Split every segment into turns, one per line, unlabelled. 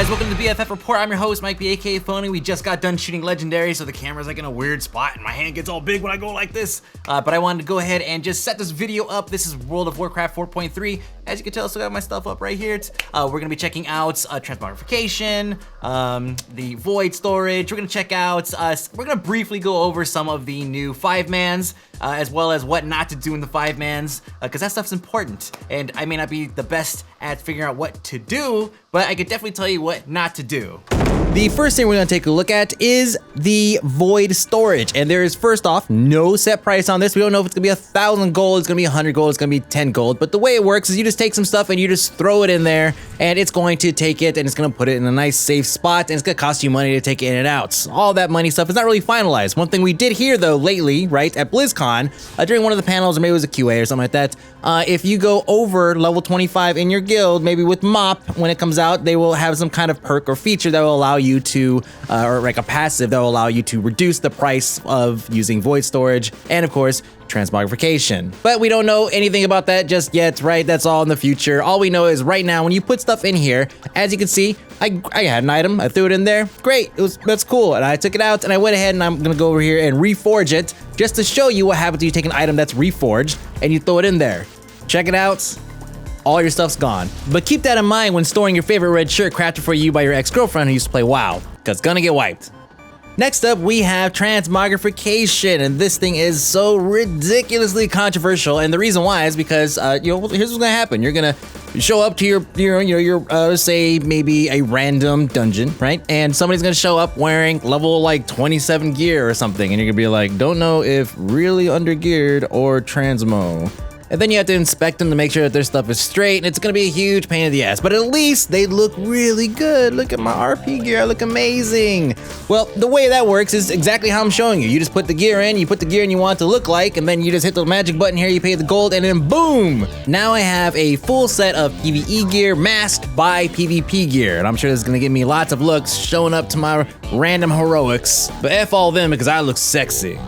guys, welcome to the BFF Report. I'm your host, Mike B, aka Phony. We just got done shooting Legendary, so the camera's like in a weird spot and my hand gets all big when I go like this. But I wanted to go ahead and just set this video up. This is World of Warcraft 4.3. As you can tell, I still got my stuff up right here. We're gonna be checking out transmogrification, the void storage. We're gonna check out, we're gonna briefly go over some of the new 5-mans, as well as what not to do in the 5-mans, because that stuff's important. And I may not be the best at figuring out what to do, but I could definitely tell you what not to do. The first thing we're gonna take a look at is the void storage. And there is, first off, no set price on this. We don't know if it's gonna be 1,000 gold, it's gonna be 100 gold, it's gonna be 10 gold. But the way it works is you just take some stuff and you just throw it in there, and it's going to take it and it's gonna put it in a nice safe spot, and it's gonna cost you money to take it in and out. All that money stuff is not really finalized. One thing we did hear though lately, right, at BlizzCon, during one of the panels, or maybe it was a QA or something like that, if you go over level 25 in your guild, maybe with MOP, when it comes out, they will have some kind of perk or feature that will allow you to, or like a passive that will allow you to reduce the price of using void storage, and of course, transmogrification. But we don't know anything about that just yet, right? That's all in the future. All we know is right now, when you put stuff in here, as you can see, I had an item, I threw it in there, great, that's cool, and I took it out and I went ahead and I'm gonna go over here and reforge it, just to show you what happens when you take an item that's reforged and you throw it in there. Check it out. All your stuff's gone. But keep that in mind when storing your favorite red shirt crafted for you by your ex-girlfriend who used to play WoW, because it's gonna get wiped. Next up, we have transmogrification, and this thing is so ridiculously controversial, and the reason why is because, here's what's gonna happen. You're gonna show up to your say maybe a random dungeon, right? And somebody's gonna show up wearing level like 27 gear or something, and you're gonna be like, don't know if really undergeared or transmo. And then you have to inspect them to make sure that their stuff is straight, and it's gonna be a huge pain in the ass, but at least they look really good. Look at my RP gear, I look amazing. Well, the way that works is exactly how I'm showing you. You just put the gear in, you put the gear in you want it to look like, and then you just hit the magic button here, you pay the gold, and then boom! Now I have a full set of PvE gear masked by PvP gear, and I'm sure this is gonna give me lots of looks showing up to my random heroics, but F all them because I look sexy.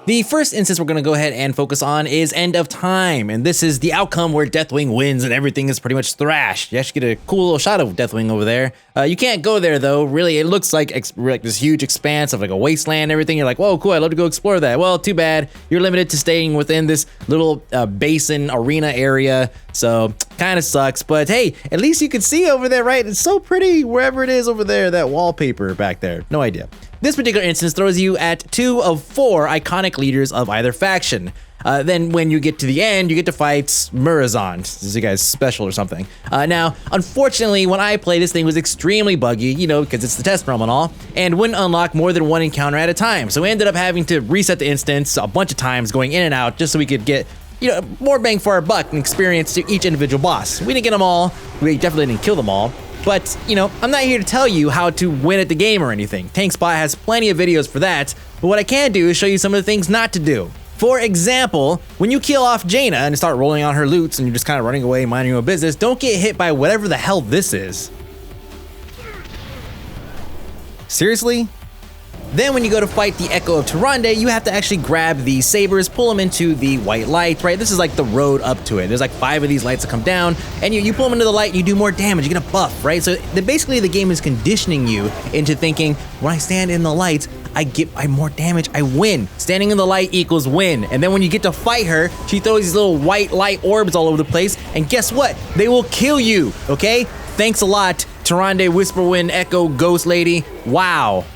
The first instance we're gonna go ahead and focus on is End of Time, and this is the outcome where Deathwing wins and everything is pretty much thrashed. You actually get a cool little shot of Deathwing over there. You can't go there though, really. It looks like this huge expanse of like a wasteland and everything. You're like, whoa, cool, I'd love to go explore that. Well, too bad, you're limited to staying within this little basin arena area, so kinda sucks, but hey, at least you can see over there, right? It's so pretty wherever it is over there, that wallpaper back there, no idea. This particular instance throws you at 2 of 4 iconic leaders of either faction. Then when you get to the end, you get to fight Murazond. This is a guy's special or something. Now, unfortunately, when I played, this thing was extremely buggy, you know, because it's the test realm and all, and wouldn't unlock more than 1 encounter at a time. So we ended up having to reset the instance a bunch of times, going in and out, just so we could get, you know, more bang for our buck and experience to each individual boss. We didn't get them all, we definitely didn't kill them all. But, you know, I'm not here to tell you how to win at the game or anything. TankSpot has plenty of videos for that, but what I can do is show you some of the things not to do. For example, when you kill off Jaina and start rolling on her loots and you're just kind of running away, minding your own business, don't get hit by whatever the hell this is. Seriously? Then when you go to fight the Echo of Tyrande, you have to actually grab the sabers, pull them into the white light, right? This is like the road up to it. There's like 5 of these lights that come down, and you pull them into the light, you do more damage, you get a buff, right? So basically the game is conditioning you into thinking, when I stand in the light, I get more damage, I win. Standing in the light equals win. And then when you get to fight her, she throws these little white light orbs all over the place, and guess what? They will kill you, okay? Thanks a lot, Tyrande, Whisperwind, Echo, Ghost Lady, wow.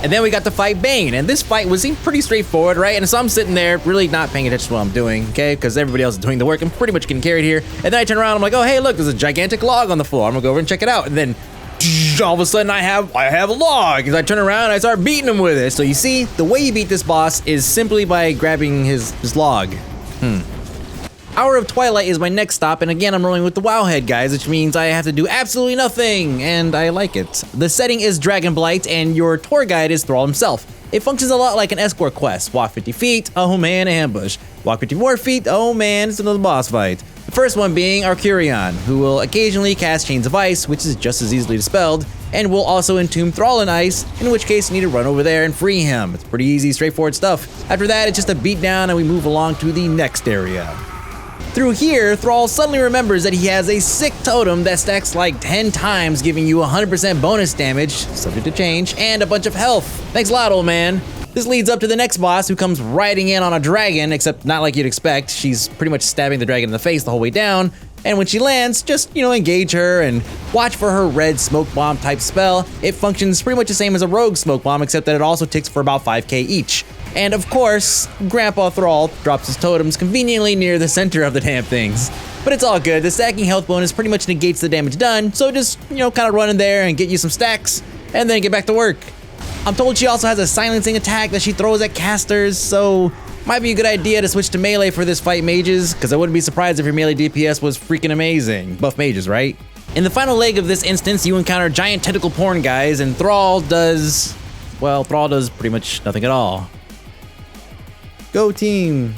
And then we got to fight Bane, and this fight seemed pretty straightforward, right? And so I'm sitting there really not paying attention to what I'm doing, okay? Because everybody else is doing the work. I'm pretty much getting carried here. And then I turn around, I'm like, oh, hey, look, there's a gigantic log on the floor. I'm gonna go over and check it out. And then all of a sudden I have a log. As I turn around, I start beating him with it. So you see, the way you beat this boss is simply by grabbing his log. Hour of Twilight is my next stop, and again, I'm rolling with the Wowhead, guys, which means I have to do absolutely nothing, and I like it. The setting is Dragonblight, and your tour guide is Thrall himself. It functions a lot like an escort quest. Walk 50 feet, oh man, ambush. Walk 50 more feet, oh man, it's another boss fight. The first one being Arcurion, who will occasionally cast Chains of Ice, which is just as easily dispelled, and will also entomb Thrall in ice, in which case you need to run over there and free him. It's pretty easy, straightforward stuff. After that, it's just a beat down and we move along to the next area. Through here, Thrall suddenly remembers that he has a sick totem that stacks like 10 times, giving you 100% bonus damage, subject to change, and a bunch of health. Thanks a lot, old man. This leads up to the next boss, who comes riding in on a dragon, except not like you'd expect. She's pretty much stabbing the dragon in the face the whole way down, and when she lands, just, engage her and watch for her red smoke bomb type spell. It functions pretty much the same as a rogue smoke bomb, except that it also ticks for about 5k each. And of course, Grandpa Thrall drops his totems conveniently near the center of the damn things. But it's all good, the stacking health bonus pretty much negates the damage done, so just, kind of run in there and get you some stacks, and then get back to work. I'm told she also has a silencing attack that she throws at casters, so might be a good idea to switch to melee for this fight mages, because I wouldn't be surprised if your melee DPS was freaking amazing. Buff mages, right? In the final leg of this instance, you encounter giant tentacle porn guys, and Thrall does pretty much nothing at all. Go team.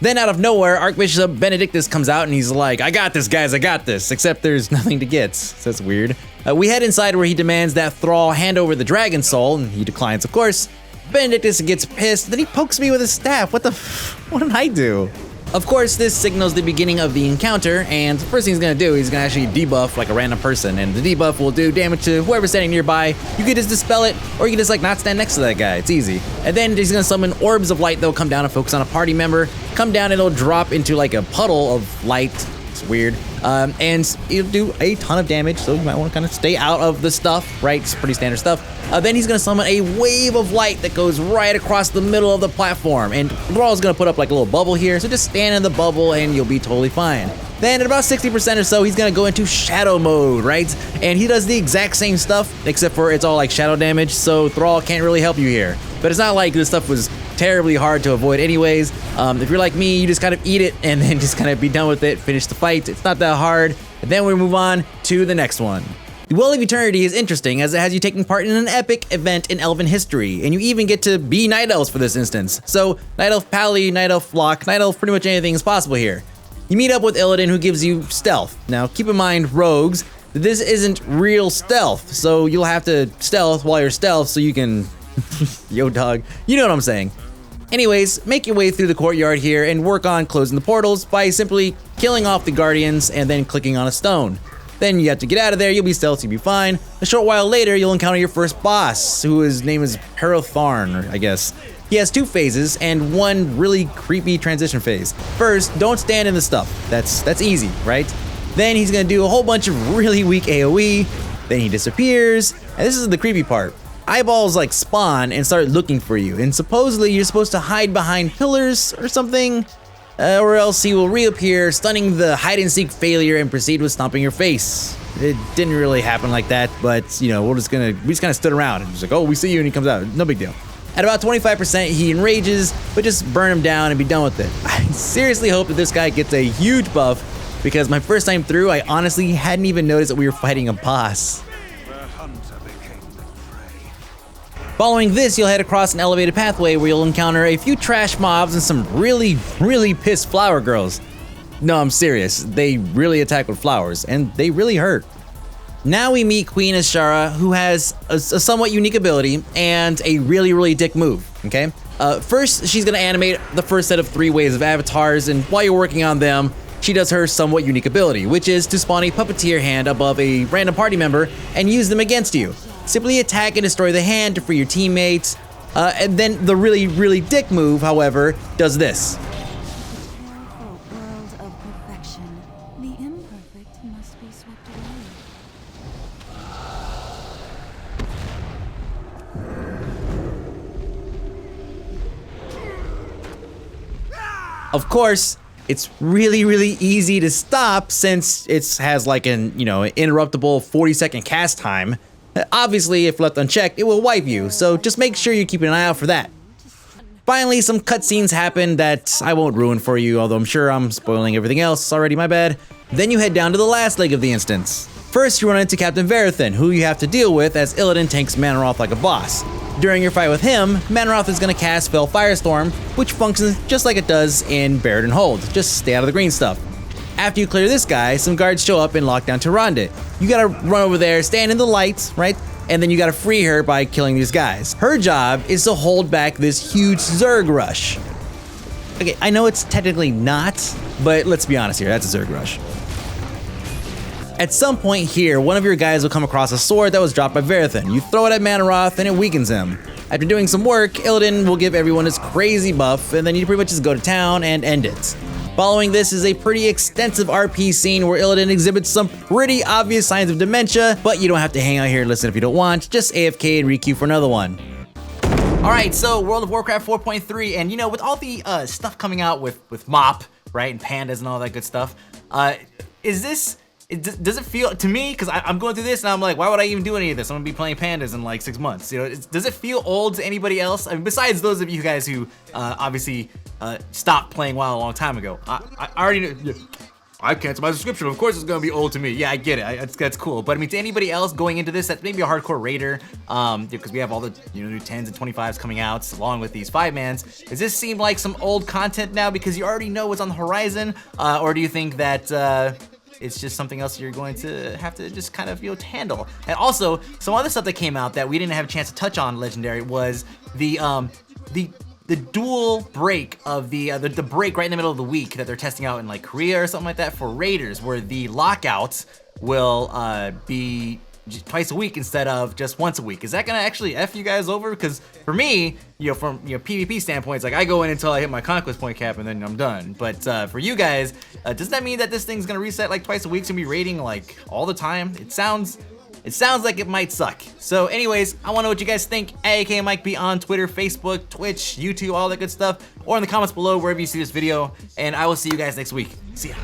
Then out of nowhere, Archbishop Benedictus comes out and he's like, I got this, guys, I got this. Except there's nothing to get, so that's weird. We head inside where he demands that Thrall hand over the dragon soul, and he declines, of course. Benedictus gets pissed, then he pokes me with his staff. What did I do? Of course, this signals the beginning of the encounter, and the first thing he's gonna do, he's gonna actually debuff like a random person, and the debuff will do damage to whoever's standing nearby. You can just dispel it, or you can just not stand next to that guy. It's easy. And then he's gonna summon orbs of light that'll come down and focus on a party member, come down and it'll drop into like a puddle of light. It's weird. And it'll do a ton of damage, so you might want to kind of stay out of the stuff, right? It's pretty standard stuff. Then he's going to summon a wave of light that goes right across the middle of the platform, and Thrall's going to put up like a little bubble here, so just stand in the bubble and you'll be totally fine. Then at about 60% or so, he's going to go into shadow mode, right? And he does the exact same stuff, except for it's all like shadow damage, so Thrall can't really help you here. But it's not like this stuff was terribly hard to avoid anyways. If you're like me, you just kind of eat it and then just kind of be done with it, finish the fight. It's not that hard. And then we move on to the next one. The Well of Eternity is interesting as it has you taking part in an epic event in Elven history, and you even get to be Night Elves for this instance. So Night Elf Pally, Night Elf Flock, Night Elf, pretty much anything is possible here. You meet up with Illidan, who gives you stealth. Now keep in mind, rogues, this isn't real stealth, so you'll have to stealth while you're stealth so you can yo dog, you know what I'm saying. Anyways, make your way through the courtyard here and work on closing the portals by simply killing off the guardians and then clicking on a stone. Then you have to get out of there, you'll be stealthy, you'll be fine. A short while later, you'll encounter your first boss, whose name is Perotharn, I guess. He has 2 phases and 1 really creepy transition phase. First, don't stand in the stuff. That's easy, right? Then he's gonna do a whole bunch of really weak AoE, then he disappears, and this is the creepy part. Eyeballs like spawn and start looking for you, and supposedly you're supposed to hide behind pillars or something, or else he will reappear, stunning the hide-and-seek failure and proceed with stomping your face. It didn't really happen like that, but we just kind of stood around and just like, oh, we see you, and he comes out, no big deal. At about 25%, he enrages, but just burn him down and be done with it. I seriously hope that this guy gets a huge buff, because my first time through, I honestly hadn't even noticed that we were fighting a boss. Following this, you'll head across an elevated pathway where you'll encounter a few trash mobs and some really, really pissed flower girls. No, I'm serious. They really attack with flowers, and they really hurt. Now we meet Queen Ashara, who has a somewhat unique ability and a really, really dick move, okay? First, she's gonna animate the first set of 3 waves of avatars, and while you're working on them, she does her somewhat unique ability, which is to spawn a puppeteer hand above a random party member and use them against you. Simply attack and destroy the hand to free your teammates, and then the really, really dick move, however, does this.
World of perfection, the imperfect must be swept away.
Of course, it's really, really easy to stop since it has like an, interruptible 40-second cast time. Obviously, if left unchecked, it will wipe you, so just make sure you keep an eye out for that. Finally, some cutscenes happen that I won't ruin for you, although I'm sure I'm spoiling everything else already, my bad. Then you head down to the last leg of the instance. First, you run into Captain Verithin, who you have to deal with as Illidan tanks Manoroth like a boss. During your fight with him, Manoroth is going to cast Fell Firestorm, which functions just like it does in Baradin Hold. Just stay out of the green stuff. After you clear this guy, some guards show up and lock down Tyrande. You gotta run over there, stand in the lights, right? And then you gotta free her by killing these guys. Her job is to hold back this huge Zerg rush. Okay, I know it's technically not but let's be honest here, that's a Zerg rush. At some point here, one of your guys will come across a sword that was dropped by Verithan. You throw it at Manaroth and it weakens him. After doing some work, Illidan will give everyone his crazy buff, and then you pretty much just go to town and end it. Following this is a pretty extensive RP scene where Illidan exhibits some pretty obvious signs of dementia, but you don't have to hang out here and listen if you don't want, just AFK and requeue for another one. Alright, so World of Warcraft 4.3, and you know, with all the stuff coming out with MOP, right, and pandas and all that good stuff, does it feel, to me, because I'm going through this and I'm like, why would I even do any of this? I'm gonna be playing pandas in like 6 months. You know, does it feel old to anybody else? I mean, besides those of you guys who obviously stopped playing WoW a long time ago. I already knew. Yeah, I canceled my subscription. Of course it's gonna be old to me. Yeah, I get it. That's cool. But I mean, to anybody else going into this, that's maybe a hardcore raider, because we have all the new 10s and 25s coming out along with these 5-mans. Does this seem like some old content now because you already know what's on the horizon, or do you think that it's just something else you're going to have to just kind of handle? And also, some other stuff that came out that we didn't have a chance to touch on Legendary was the dual break of the break right in the middle of the week that they're testing out in like Korea or something like that for raiders, where the lockouts will be twice a week instead of just once a week. Is that gonna actually F you guys over? Because for me, from PvP standpoint, it's like I go in until I hit my conquest point cap and then I'm done. But for you guys, does that mean that this thing's gonna reset like twice a week to be raiding like all the time? It sounds like it might suck. So anyways, I wanna know what you guys think. AAK Mike B on Twitter, Facebook, Twitch, YouTube, all that good stuff, or in the comments below wherever you see this video, and I will see you guys next week. See ya.